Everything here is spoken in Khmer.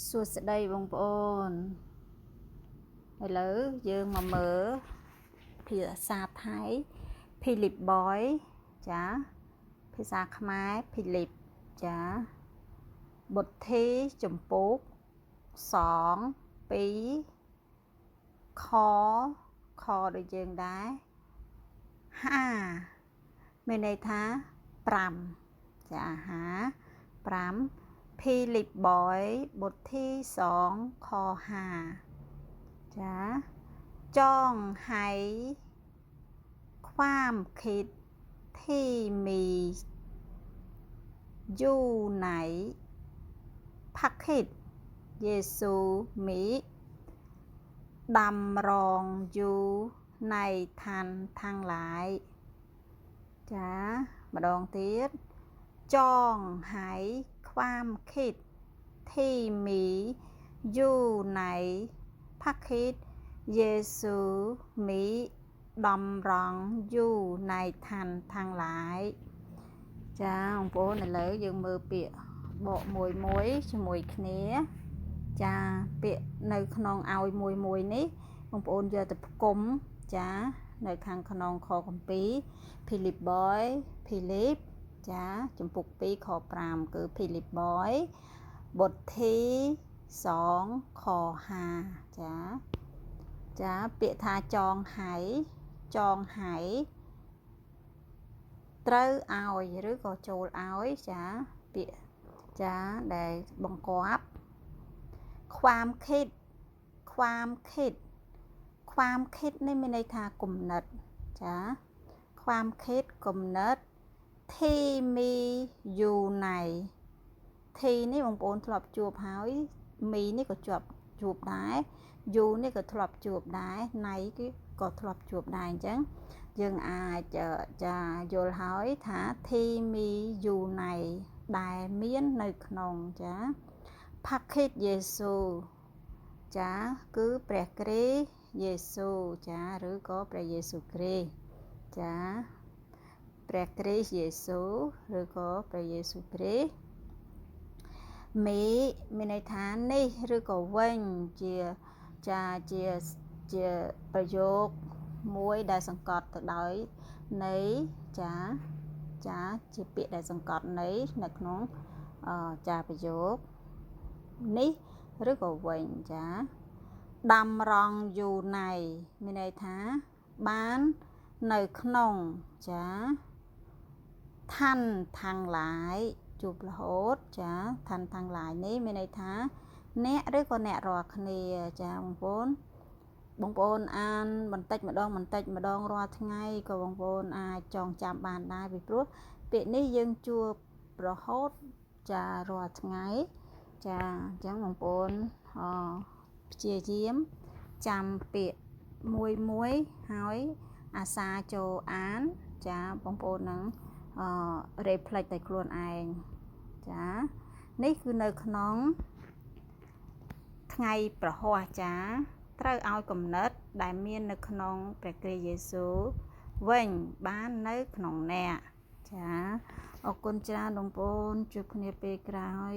សួស្តីបងប្អូនឥឡូវយើងមកមើលភាសាថៃ Philip Boy ចាភាសាខ្មែរ Philip ចាបុទ្ធីចម្ពោះសង2ខដូចយើងដែរ5មានន័យថា5ចា5 Philip Boy បុទ្ធីសងខ5ចាចងហៃความคิดที่มีอยู่ในพระคริสต์เยซูมิดำรงอยู่ในท่านทั้งหลายจ้ามดองទៀតจองหายความคิดที่มีอยู่ในพระคริสต์เยซูมิดำรงอยู่ในท่านทั้งหลายចាបងប្អូនឥឡូវយើងមើលពាក្យបកមួយជាមួយគ្នាចាពាក្យនៅក្នុងឲ្យមួយនេះបងប្អូនយកទៅផ្គុំចានៅខាងក្នុងខគម្ពីរ Philip Boy Philip ចាចំពុក2ខ5គឺ Philip Boy បុទ្ធី2ខ5ចាពាក្យថាចងហៃត្រូវឲ្យឬក៏ចូលឲ្យចាពាក្យចាដែលបង្គាប់ความคิดនេះមានន័យថាគំនិតចាความคิดគំនិតที่มีอยู่ในที่នេះបងប្អូនធ្លាប់ជួបហើយមីនេះក៏ជួបដែរយូនេះក៏ធ្លាប់ជួបដែរណៃគឺក៏ធ្លាប់ជួបដែរអញ្ចឹងយើងអាចចាយល់ហើយថាที่มีอยู่ในដែលមាននៅក្នុងចាพระคริสต์យេស៊ូចាគឺព្រះគ្រីស្ទយេស៊ូចាឬក៏ព្រះយេស៊ូគ្រីស្ទចាព្រះគ្រីស្ទយេស៊ូឬក៏ព្រះយេស៊ូគ្រីស្ទមានន័យថានេះឬក៏វិញជាប្រយោគមួយដែលសង្កត់ទៅដោយន័យចាជាពាក្យដែលសង្កត់ន័យនៅក្នុងចាប្រយោគនេះឬក៏វិញចាដំរងយូណៃមានន័យថាបាននៅក្នុងចាឋានทั้งหลายជួបរហូតចាឋានทั้งหลายនេះមានន័យថាអ្នកឬក៏អ្នករាល់គ្នាចាបងប្អូនអានបន្តិចម្ដងរាល់ថ្ងៃក៏បងប្អូនអាចចងចាំបានដែរពីព្រោះពាក្យនេះយើងជួបរហូតចារាល់ថ្ងៃចាអញ្ចឹងបងប្អូនព្យាយាមចាំពាក្យមួយហើយអាសាចូលអានចាបងប្អូននឹងរេផ្លេចតែខ្លួនឯងចានេះគឺនៅក្នុងថ្ងៃប្រហ័សចាត្រូវឲ្យគំនិតដែលមាននៅក្នុងព្រះគ្រីស្ទយេស៊ូវវិញបាននៅក្នុងអ្នកចាអរគុណច្រើនបងប្អូនជួបគ្នាពេលក្រោយ